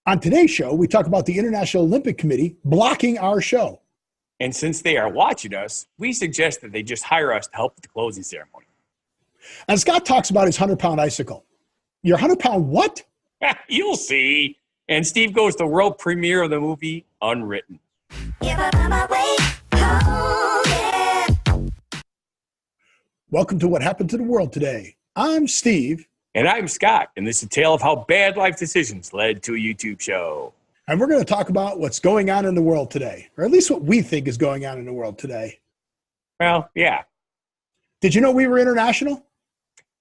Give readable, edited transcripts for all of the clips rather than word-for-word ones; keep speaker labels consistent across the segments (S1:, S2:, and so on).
S1: On today's show, we talk about the International Olympic Committee blocking our show.
S2: And since they are watching us, we suggest that they just hire us to help with the closing ceremony.
S1: And Scott talks about his 100-pound icicle. Your 100-pound what?
S2: You'll see. And Steve goes to the world premiere of the movie Unwritten.
S1: Welcome to What Happened to the World Today. I'm Steve.
S2: And I'm Scott, and this is a tale of how bad life decisions led to a YouTube show.
S1: And we're going to talk about what's going on in the world today, or at least what we think is going on in the world today.
S2: Well, yeah.
S1: Did you know we were international?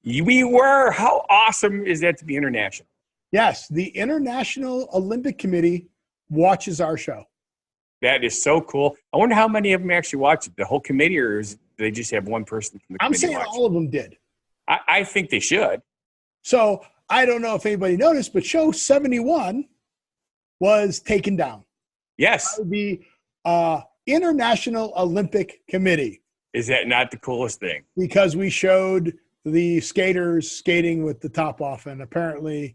S2: We were. How awesome is that to be international?
S1: Yes, the International Olympic Committee watches our show.
S2: That is so cool. I wonder how many of them actually watch it. The whole committee, or is they just have one person from the committee?
S1: I'm saying
S2: watch
S1: all of them did.
S2: I think they should.
S1: So I don't know if anybody noticed, but show 71 was taken down.
S2: Yes.
S1: That would be International Olympic Committee.
S2: Is that not the coolest thing?
S1: Because we showed the skaters skating with the top off, and apparently,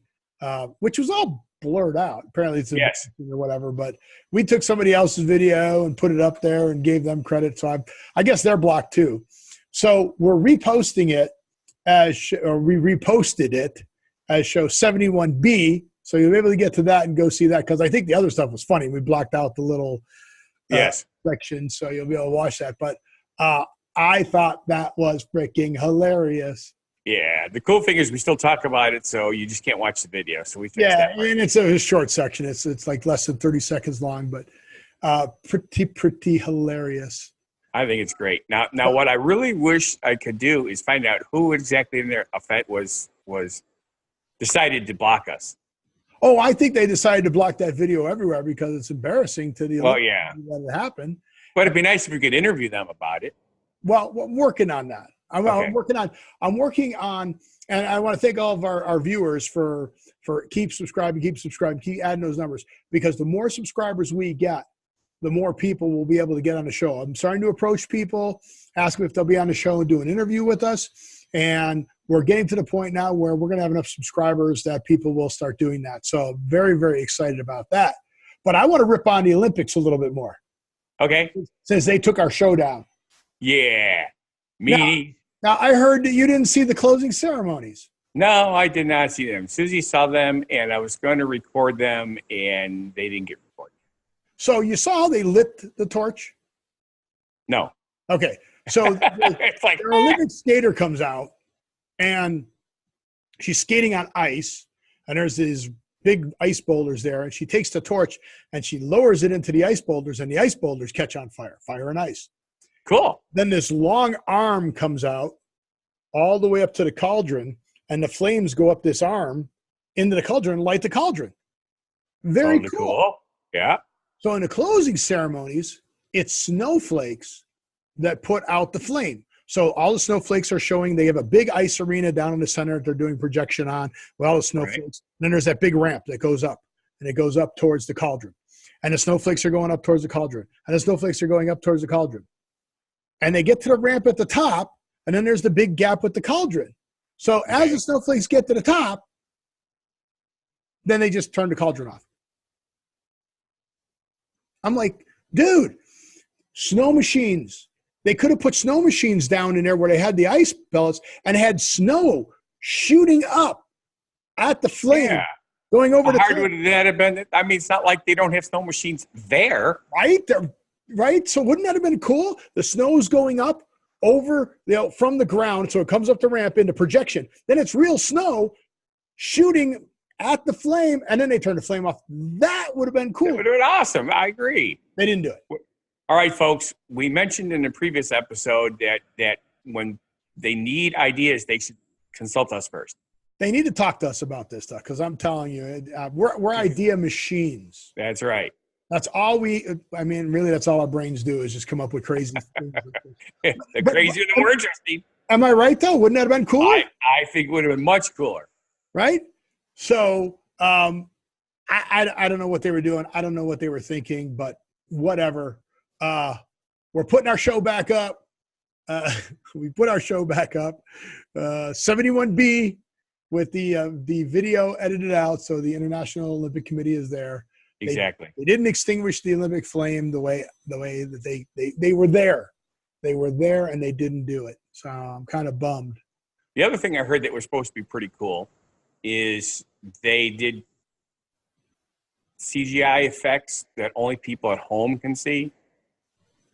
S1: which was all blurred out. Apparently it's
S2: yes.
S1: Or whatever, but we took somebody else's video and put it up there and gave them credit. So I guess they're blocked too. So we're reposting it or we reposted it as show 71B. So you'll be able to get to that and go see that, because I think the other stuff was funny. We blocked out the little section, so you'll be able to watch that. But I thought that was freaking hilarious.
S2: Yeah, the cool thing is we still talk about it, so you just can't watch the video. So we fixed that.
S1: And it's a short section. It's like less than 30 seconds long, but pretty hilarious.
S2: I think it's great. Now, what I really wish I could do is find out who exactly in their effect was decided to block us.
S1: Oh, I think they decided to block that video everywhere because it's embarrassing to the that it happened.
S2: But it'd be nice if we could interview them about it.
S1: Well, I'm working on that. I'm working on, and I want to thank all of our viewers for keep subscribing, keep adding those numbers, because the more subscribers we get, the more people will be able to get on the show. I'm starting to approach people, ask them if they'll be on the show and do an interview with us. And we're getting to the point now where we're going to have enough subscribers that people will start doing that. So very, very excited about that. But I want to rip on the Olympics a little bit more.
S2: Okay.
S1: Since they took our show down.
S2: Yeah. Me.
S1: Now, I heard that you didn't see the closing ceremonies.
S2: No, I did not see them. Susie saw them, and I was going to record them, and they didn't get recorded.
S1: So you saw how they lit the torch?
S2: No.
S1: Okay. So
S2: it's like,
S1: their Olympic skater comes out, and she's skating on ice, and there's these big ice boulders there, and she takes the torch, and she lowers it into the ice boulders, and the ice boulders catch on fire and ice.
S2: Cool.
S1: Then this long arm comes out all the way up to the cauldron, and the flames go up this arm into the cauldron and light the cauldron. Very cool.
S2: Yeah.
S1: So in the closing ceremonies, it's snowflakes that put out the flame. So all the snowflakes are showing. They have a big ice arena down in the center that they're doing projection on with all the snowflakes. Right. Then there's that big ramp that goes up, and it goes up towards the cauldron. And the snowflakes are going up towards the cauldron. And the snowflakes are going up towards the cauldron. And they get to the ramp at the top, and then there's the big gap with the cauldron. So as the snowflakes get to the top, then they just turn the cauldron off. I'm like, dude, snow machines. They could have put snow machines down in there where they had the ice pellets and had snow shooting up at the flame, going over the
S2: hard would that have been? I mean, it's not like they don't have snow machines there.
S1: Right? So wouldn't that have been cool? The snow is going up over, from the ground, so it comes up the ramp into projection. Then it's real snow shooting at the flame, and then they turn the flame off. That would have been cool. It
S2: would have been awesome. I agree.
S1: They didn't do it.
S2: All right, folks. We mentioned in a previous episode that when they need ideas, they should consult us first.
S1: They need to talk to us about this stuff, because I'm telling you, we're idea machines.
S2: That's right.
S1: That's all really, that's all our brains do, is just come up with crazy things.
S2: The crazier, the more interesting.
S1: Am I right, though? Wouldn't that have been cool?
S2: I think it would have been much cooler.
S1: Right? So I don't know what they were doing. I don't know what they were thinking, but whatever. We're putting our show back up. We put our show back up. 71B with the video edited out, so the International Olympic Committee is there.
S2: Exactly.
S1: They didn't extinguish the Olympic flame the way that they were there. They were there and they didn't do it. So I'm kind of bummed.
S2: The other thing I heard that was supposed to be pretty cool is they did CGI effects that only people at home can see.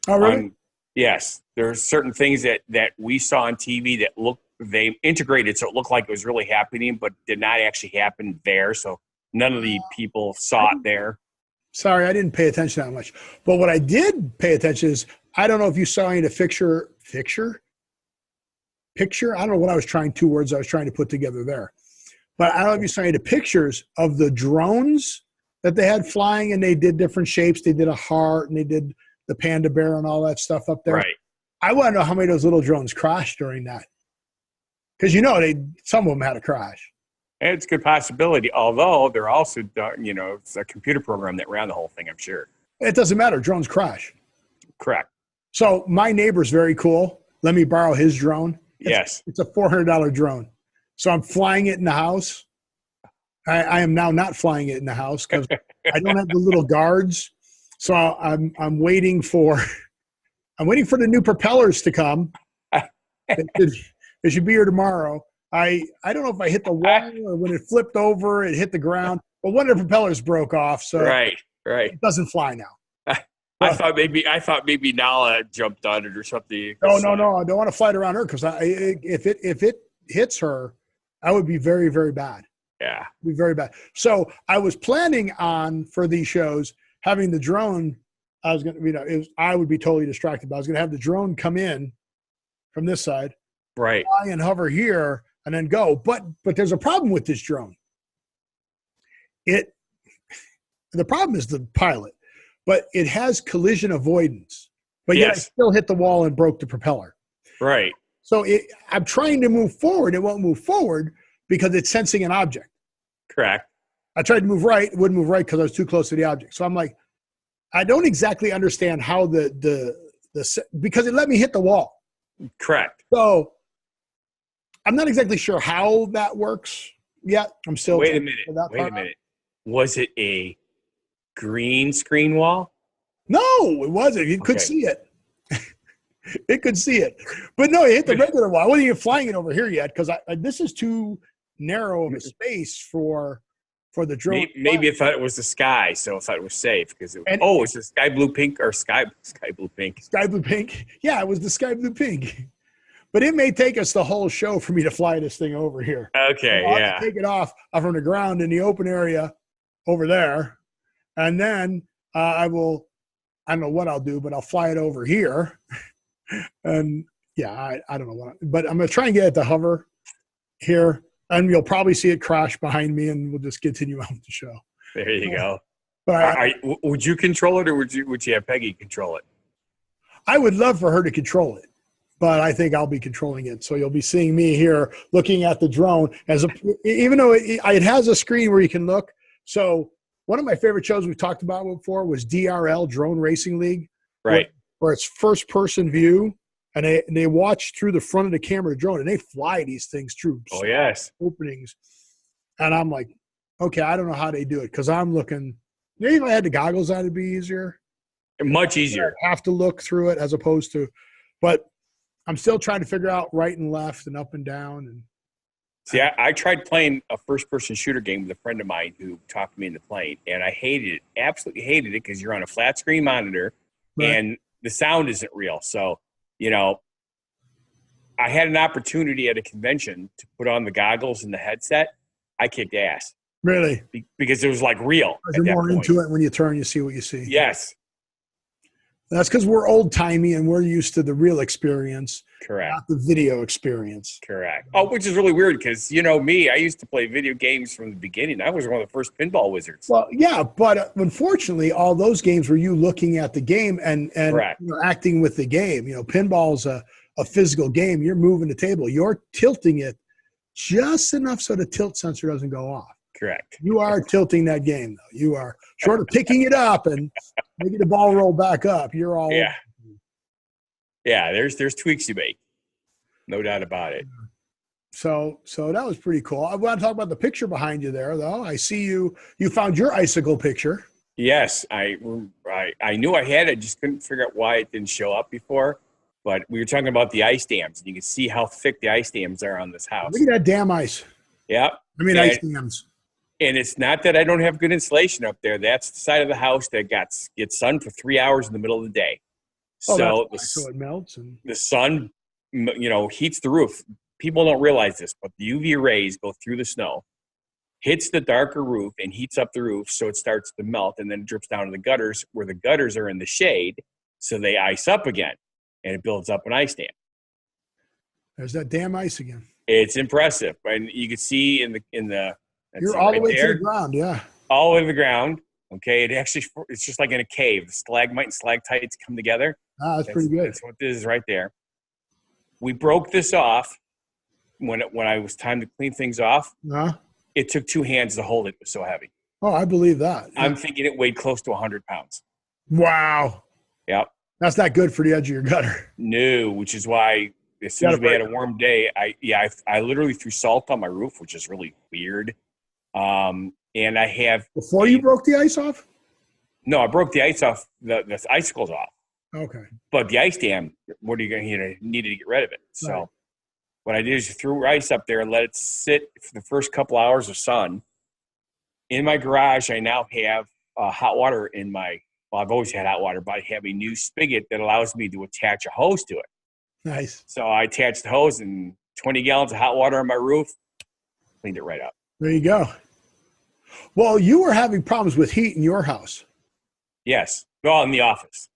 S1: Oh, really?
S2: Yes. There's certain things that we saw on TV that they integrated so it looked like it was really happening, but did not actually happen there. So none of the people saw it there. Sorry,
S1: I didn't pay attention that much. But what I did pay attention is, I don't know if you saw any of the picture. I don't know what I was trying, 2 words I was trying to put together there. But I don't know if you saw any of the pictures of the drones that they had flying, and they did different shapes. They did a heart, and they did the panda bear and all that stuff up there.
S2: Right.
S1: I want to know how many of those little drones crashed during that. Because, some of them had a crash.
S2: It's a good possibility, although they're also, it's a computer program that ran the whole thing, I'm sure.
S1: It doesn't matter. Drones crash.
S2: Correct.
S1: So my neighbor's very cool. Let me borrow his drone.
S2: Yes.
S1: It's a $400 drone. So I'm flying it in the house. I am now not flying it in the house because I don't have the little guards. So I'm waiting for the new propellers to come. It should be here tomorrow. I don't know if I hit the wall or when it flipped over, it hit the ground. But one of the propellers broke off, so
S2: right.
S1: It doesn't fly now.
S2: I thought maybe Nala jumped on it or something.
S1: No. I don't want to fly it around her because if it hits her, I would be very, very bad.
S2: Yeah,
S1: it'd be very bad. So I was planning on, for these shows, having the drone. I was going to, I would be totally distracted. But I was going to have the drone come in from this side,
S2: right,
S1: fly and hover here, and then go. But there's a problem with this drone. The problem is the pilot, but it has collision avoidance. But yet I still hit the wall and broke the propeller.
S2: Right.
S1: So I'm trying to move forward. It won't move forward because it's sensing an object.
S2: Correct.
S1: I tried to move right. It wouldn't move right because I was too close to the object. So I'm like, I don't exactly understand how because it let me hit the wall.
S2: Correct.
S1: So I'm not exactly sure how that works yet. I'm still.
S2: Wait a minute. Was it a green screen wall?
S1: No, it wasn't. You could see it. It could see it. But no, it hit the regular wall. I wasn't even flying it over here yet because this is too narrow of a space for the drone.
S2: Maybe it thought it was the sky, so it thought it was safe because it's the sky blue pink or sky blue pink.
S1: Sky blue pink. Yeah, it was the sky blue pink. But it may take us the whole show for me to fly this thing over here.
S2: Okay,
S1: so I'll have to take it off from the ground in the open area over there, and then I don't know what I'll do, but I'll fly it over here. And I don't know but I'm going to try and get it to hover here, and you'll probably see it crash behind me, and we'll just continue on with the show.
S2: There you go.
S1: But
S2: would you control it, or would you have Peggy control it?
S1: I would love for her to control it, but I think I'll be controlling it. So you'll be seeing me here looking at the drone even though it has a screen where you can look. So one of my favorite shows we've talked about before was DRL, Drone Racing League.
S2: Right.
S1: Where it's first person view, and they watch through the front of the camera drone, and they fly these things through openings. And I'm like, okay, I don't know how they do it because I'm looking. Maybe if I had the goggles on, it'd be easier.
S2: Much easier.
S1: I have to look through it as opposed to, but I'm still trying to figure out right and left and up and down. And
S2: see, I tried playing a first-person shooter game with a friend of mine who talked me into playing, and I hated it, absolutely hated it, because you're on a flat screen monitor, and the sound isn't real. So, I had an opportunity at a convention to put on the goggles and the headset. I kicked ass.
S1: Really?
S2: Because it was like real.
S1: You're more into it when you turn, you see what you see.
S2: Yes.
S1: That's because we're old-timey and we're used to the real experience.
S2: Correct.
S1: Not the video experience.
S2: Correct. Oh, which is really weird because, me, I used to play video games from the beginning. I was one of the first pinball wizards.
S1: Well, yeah, but unfortunately, all those games were you looking at the game and acting with the game. Pinball's a physical game. You're moving the table. You're tilting it just enough so the tilt sensor doesn't go off.
S2: Correct.
S1: You are tilting that game, though. You are short of picking it up and making the ball roll back up. You're all
S2: Yeah, there's tweaks you make. No doubt about it.
S1: So that was pretty cool. I want to talk about the picture behind you there, though. I see you found your icicle picture.
S2: Yes, I knew I had it. Just couldn't figure out why it didn't show up before. But we were talking about the ice dams, and you can see how thick the ice dams are on this house.
S1: Look at that damn ice.
S2: Yeah.
S1: Ice dams.
S2: And it's not that I don't have good insulation up there. That's the side of the house that gets sun for 3 hours in the middle of the day. So
S1: it melts. And
S2: the sun, heats the roof. People don't realize this, but the UV rays go through the snow, hits the darker roof, and heats up the roof, so it starts to melt, and then it drips down to the gutters, where the gutters are in the shade, so they ice up again, and it builds up an ice dam.
S1: There's that damn ice again.
S2: It's impressive, and you can see in the.
S1: You're all the way to the ground, yeah.
S2: All the way to the ground. Okay, it's just like in a cave. The stalagmite and stalactites come together.
S1: That's pretty good.
S2: That's what this is right there. We broke this off when I was time to clean things off. It took 2 hands to hold it. It was so heavy.
S1: Oh, I believe that.
S2: I'm thinking it weighed close to 100 pounds.
S1: Wow.
S2: Yep.
S1: That's not good for the edge of your gutter.
S2: No, which is why as soon as we had a warm day, I literally threw salt on my roof, which is really weird. And I have
S1: before you broke the ice off?
S2: No, I broke the ice off. The icicles off.
S1: Okay.
S2: But the ice dam, what are you going to need to get rid of it? So what I did is threw ice up there and let it sit for the first couple hours of sun. In my garage, I now have hot water in my. Well, I've always had hot water, but I have a new spigot that allows me to attach a hose to it.
S1: Nice.
S2: So I attached the hose and 20 gallons of hot water on my roof, cleaned it right up.
S1: There you go. Well, you were having problems with heat in your house.
S2: Yes. Well, in the office.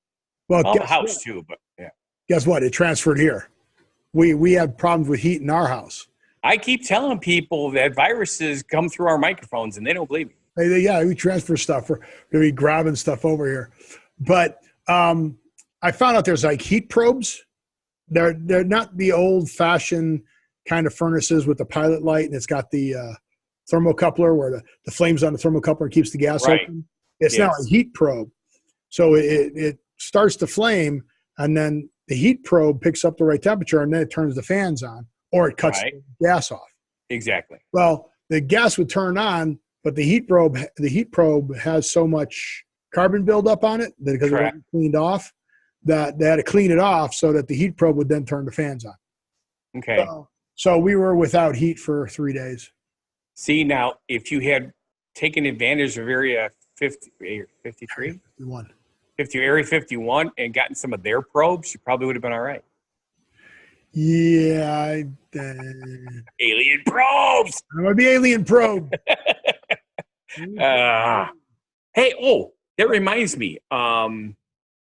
S1: Well,
S2: the house too, but yeah.
S1: Guess what? It transferred here. We had problems with heat in our house. I
S2: keep telling people that viruses come through our microphones, and they don't believe me.
S1: Yeah, we transfer stuff. We're going to be grabbing stuff over here. But I found out there's like heat probes. They're not the old-fashioned kind of furnaces with the pilot light, and it's got the thermocoupler where the flame's on the thermocoupler keeps the gas open. It's now a heat probe. So it starts to flame, and then the heat probe picks up the right temperature, and then it turns the fans on, or it cuts the gas off.
S2: Exactly.
S1: Well, the gas would turn on, but the heat probe has so much carbon buildup on it that because it wasn't cleaned off, that they had to clean it off so that the heat probe would then turn the fans on.
S2: Okay.
S1: So we were without heat for 3 days.
S2: See, now, if you had taken advantage of Area 53?
S1: 51.
S2: Area 51 and gotten some of their probes, you probably would have been all right.
S1: Yeah.
S2: Alien probes!
S1: I'm going to be alien probe.
S2: Hey, that reminds me.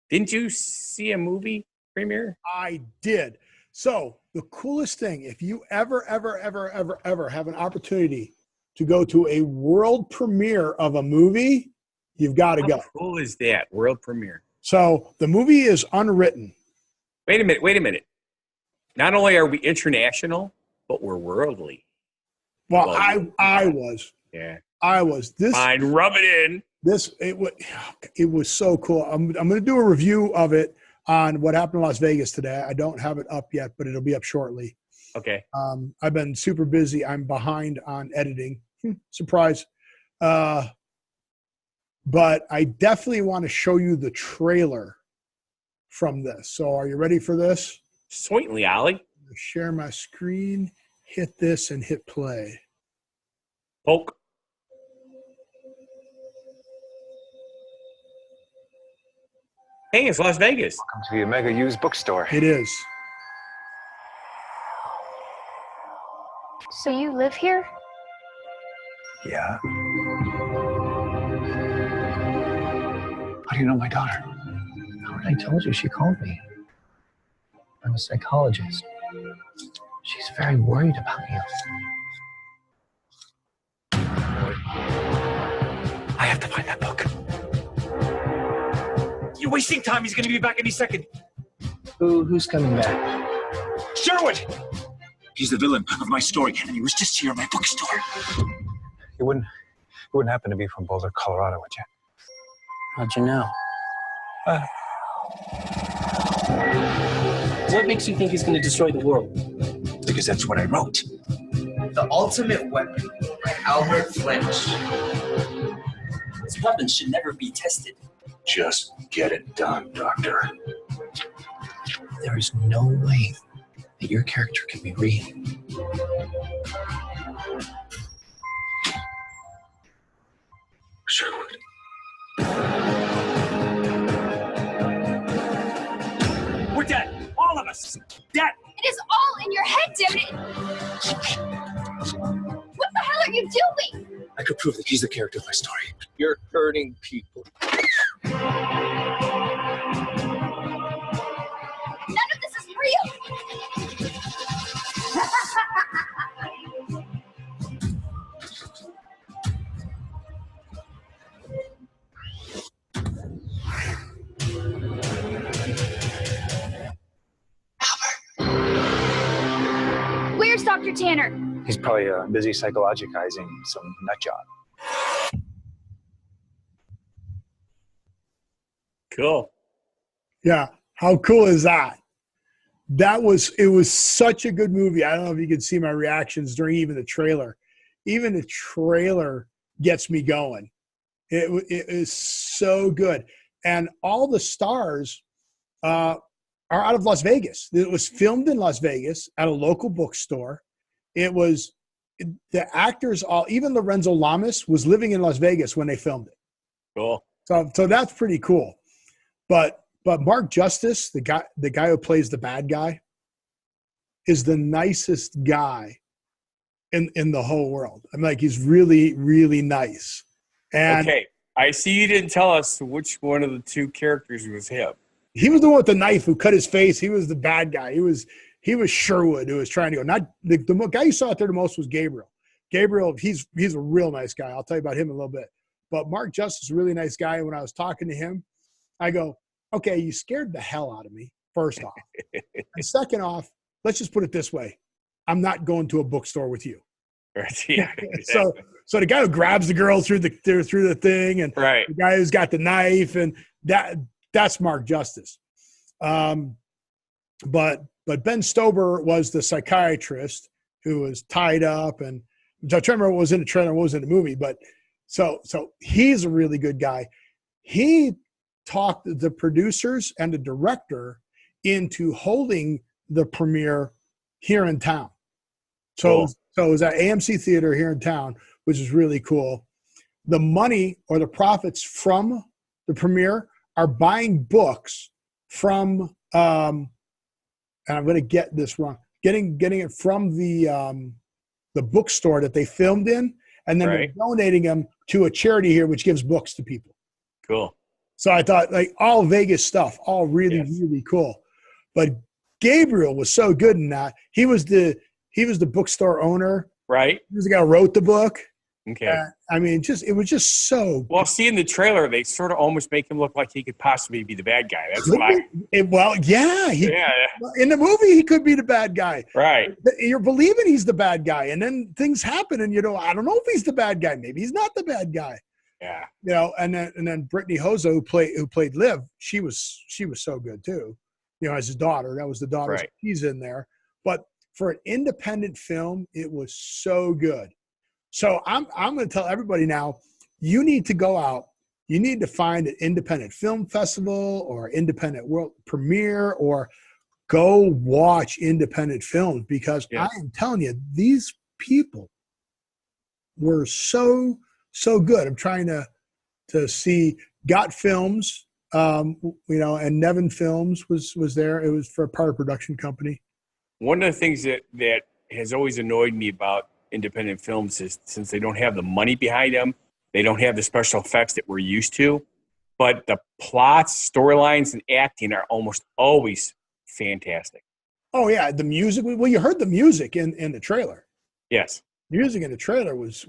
S2: Didn't you see a movie premiere?
S1: I did. So the coolest thing, if you ever have an opportunity to go to a world premiere of a movie, you've got to go.
S2: How cool is that? World premiere.
S1: So the movie is Unwritten.
S2: Wait a minute. Not only are we international, but we're worldly.
S1: Well, I was.
S2: Yeah.
S1: I was.
S2: Fine, rub it in.
S1: It was so cool. I'm going to do a review of it on what happened in Las Vegas today. I don't have it up yet, but it'll be up shortly.
S2: Okay.
S1: I've been super busy. I'm behind on editing. Surprise. But I definitely want to show you the trailer from this. So are you ready for this?
S2: Sweetly, Ollie.
S1: Share my screen, hit this, and hit play.
S2: Poke. Hey, it's Las Vegas.
S3: Welcome to the Omega Used Bookstore.
S1: It is.
S4: So you live here?
S3: Yeah. How do you know my daughter?
S5: I told you, she called me. I'm a psychologist. She's very worried about you.
S3: I have to find that book.
S6: You're wasting time. He's going to be back any second.
S5: Who's coming back?
S6: Sherwood! He's the villain of my story, and he was just here in my bookstore.
S3: You wouldn't happen to be from Boulder, Colorado, would you?
S5: How'd you know?
S7: What makes you think he's going to destroy the world?
S6: Because that's what I wrote.
S4: The Ultimate Weapon by Albert Flinch.
S6: This weapon should never be tested.
S7: Just get it done, Doctor.
S5: There is no way that your character can be real.
S7: Sherwood.
S2: We're dead. All of us. Dead.
S8: It is all in your head, David. What the hell are you doing?
S7: I could prove that he's the character of my story.
S5: You're hurting people.
S8: None of this is real. Where's Dr. Tanner?
S3: He's probably busy psychologizing some nut job.
S2: Cool.
S1: Yeah. How cool is that? It was such a good movie. I don't know if you could see my reactions during even the trailer. Even the trailer gets me going. It is so good. And all the stars are out of Las Vegas. It was filmed in Las Vegas at a local bookstore. The actors, even Lorenzo Lamas was living in Las Vegas when they filmed it.
S2: Cool.
S1: So that's pretty cool. But Mark Justice, the guy who plays the bad guy, is the nicest guy in the whole world. I'm like, he's really, really nice. And
S2: okay, I see you didn't tell us which one of the two characters was him.
S1: He was the one with the knife who cut his face. He was the bad guy. He was Sherwood who was trying to go. Not the guy you saw out there the most was Gabriel. Gabriel, he's a real nice guy. I'll tell you about him in a little bit. But Mark Justice is a really nice guy. And when I was talking to him, I go, okay, you scared the hell out of me, first off. And second off, let's just put it this way. I'm not going to a bookstore with you.
S2: Right. Yeah. Exactly.
S1: So the guy who grabs the girl through the thing, and
S2: right.
S1: The guy who's got the knife, and that's Mark Justice. But Ben Stober was the psychiatrist who was tied up, and I'm trying to remember what was in the trailer, what was in the movie. But so he's a really good guy. He talked the producers and the director into holding the premiere here in town. So it was at AMC Theater here in town, which is really cool. The money or the profits from the premiere are buying books from, and I'm going to get this wrong, getting it from the bookstore that they filmed in, and then they're donating them to a charity here, which gives books to people.
S2: Cool.
S1: So I thought, like, all Vegas stuff, all really, really cool. But Gabriel was so good in that. He was the bookstore owner.
S2: Right.
S1: He was the guy who wrote the book.
S2: Okay.
S1: I mean, it was just so.
S2: Well, see, in the trailer, they sort of almost make him look like he could possibly be the bad guy. That's why. In the movie, he could be the bad guy. Right.
S1: You're believing he's the bad guy, and then things happen, and I don't know if he's the bad guy. Maybe he's not the bad guy.
S2: Yeah.
S1: And then Brittany Hoza, who played Liv, she was so good too. As his daughter. That was the daughter.
S2: Right.
S1: She's in there. But for an independent film, it was so good. So I'm going to tell everybody now, you need to go out. You need to find an independent film festival or independent world premiere, or go watch independent films, because I am telling you, these people were so good. I'm trying to see Got Films, and Neven Films was there. It was for a part of production company.
S2: One of the things that has always annoyed me about independent films is, since they don't have the money behind them, they don't have the special effects that we're used to, but the plots, storylines, and acting are almost always fantastic.
S1: Oh yeah, the music. Well, you heard the music in the trailer.
S2: Yes,
S1: music in the trailer was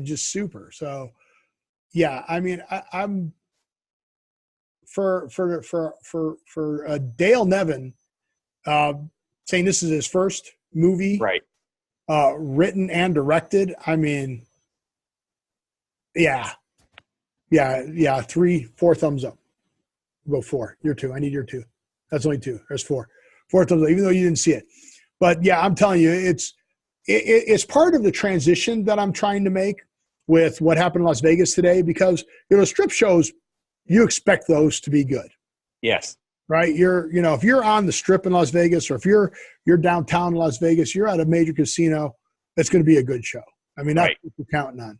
S1: just super. So, yeah, I mean, I'm for Dale Neven, saying this is his first movie,
S2: right?
S1: Written and directed. I mean, yeah. 3-4 thumbs up. We'll go 4. You're 2. I need your 2. That's only 2. There's 4. 4 thumbs up, even though you didn't see it. But yeah, I'm telling you, it's part of the transition that I'm trying to make with what happened in Las Vegas today, because, strip shows, you expect those to be good.
S2: Yes. Right.
S1: If you're on the strip in Las Vegas, or if you're downtown in Las Vegas, you're at a major casino, it's going to be a good show. I mean, that's what you're counting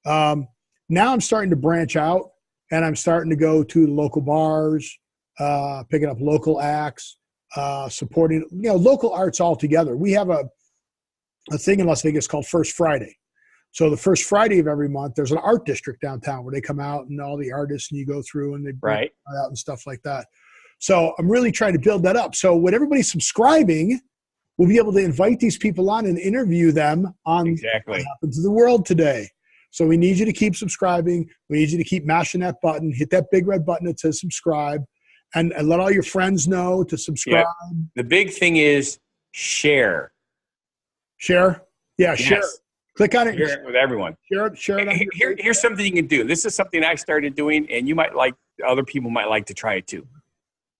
S1: on. Now I'm starting to branch out, and I'm starting to go to local bars, picking up local acts, supporting, local arts altogether. We have a thing in Las Vegas called First Friday. So the first Friday of every month, there's an art district downtown where they come out and all the artists, and you go through and they bring out and stuff like that. So I'm really trying to build that up. So when everybody's subscribing, we'll be able to invite these people on and interview them on what happened to the world today. So we need you to keep subscribing. We need you to keep mashing that button, hit that big red button that says subscribe, and let all your friends know to subscribe.
S2: Yeah. The big thing is share.
S1: Share? Yeah,
S2: yes.
S1: Share. Click on it.
S2: Share it with everyone.
S1: Share it.
S2: Here's something you can do. This is something I started doing, and other people might like to try it too.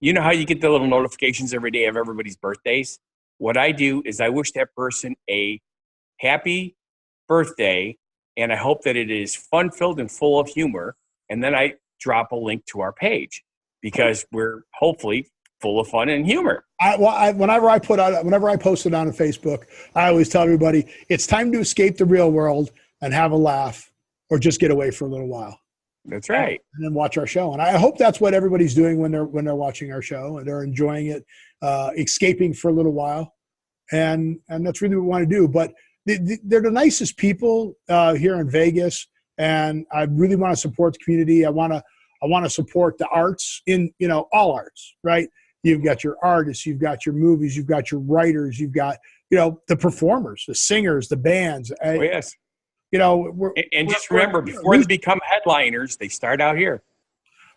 S2: You know how you get the little notifications every day of everybody's birthdays? What I do is I wish that person a happy birthday, and I hope that it is fun-filled and full of humor, and then I drop a link to our page, because we're hopefully full of fun and humor.
S1: Whenever I post it on Facebook, I always tell everybody it's time to escape the real world and have a laugh, or just get away for a little while.
S2: That's right.
S1: And then watch our show. And I hope that's what everybody's doing when they're watching our show, and they're enjoying it, escaping for a little while. And that's really what we want to do. But they're the nicest people here in Vegas, and I really want to support the community. I want to support the arts in, all arts, right? You've got your artists, you've got your movies, you've got your writers, you've got, the performers, the singers, the bands.
S2: Oh, yes. Just remember, before they become headliners, they start out here.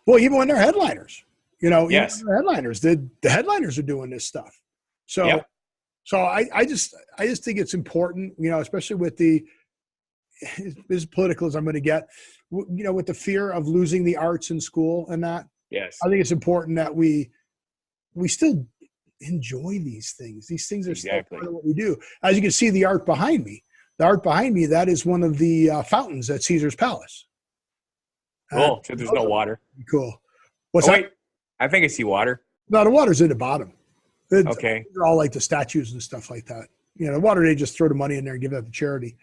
S1: Well, even when they're headliners,
S2: yes.
S1: even when they're headliners, the headliners are doing this stuff. So,
S2: yep.
S1: So I just think it's important, especially with as political as I'm going to get, with the fear of losing the arts in school and that.
S2: Yes.
S1: I think it's important that we still enjoy these things. These things are still part of what we do. As you can see, the art behind me, that is one of the fountains at Caesar's Palace.
S2: Cool. So there's no water.
S1: Cool.
S2: Wait, I think I see water.
S1: No, the water's in the bottom.
S2: Okay.
S1: They're all like the statues and stuff like that. The water, they just throw the money in there and give that to charity.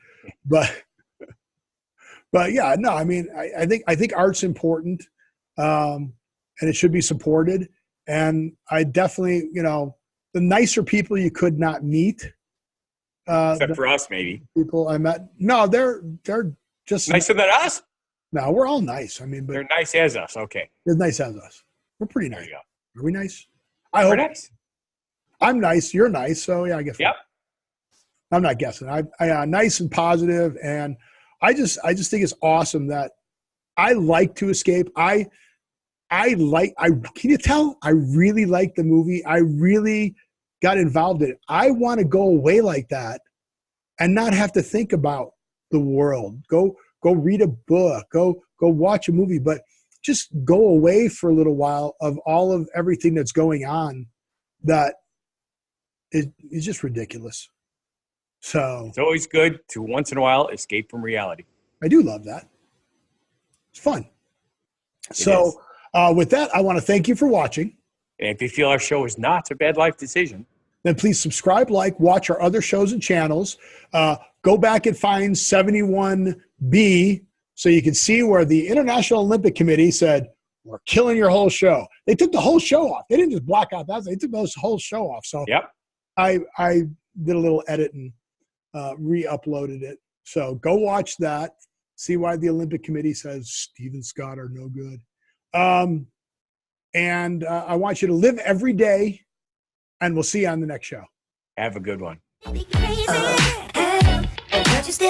S1: But yeah, no, I mean, I think art's important, and it should be supported. And I definitely, the nicer people you could not meet.
S2: Except for us, maybe.
S1: People I met. No, they're just
S2: nicer than us.
S1: No, we're all nice. I mean, but
S2: they're nice as us. Okay.
S1: They're nice as us. We're pretty nice.
S2: There you go.
S1: Are we nice? I hope.
S2: We're nice.
S1: I'm nice. You're nice. So yeah, I guess.
S2: Yep.
S1: I'm not guessing. I nice and positive, and I just think it's awesome that I like to escape. Can you tell? I really like the movie. I really got involved in it. I want to go away like that and not have to think about the world. Go read a book. Go watch a movie, but just go away for a little while of all of everything that's going on. That is just ridiculous. So
S2: it's always good to once in a while escape from reality.
S1: I do love that. It's fun. So with that, I want to thank you for watching.
S2: And if you feel our show is not a bad life decision,
S1: then please subscribe, watch our other shows and channels. Go back and find 71B so you can see where the International Olympic Committee said, we're killing your whole show. They took the whole show off. They didn't just block out that. They took the whole show off. So
S2: yep.
S1: I did a little edit and re-uploaded it. So go watch that. See why the Olympic Committee says Steve and Scott are no good. And I want you to live every day, and we'll see you on the next show.
S2: Have a good one.
S9: Crazy, just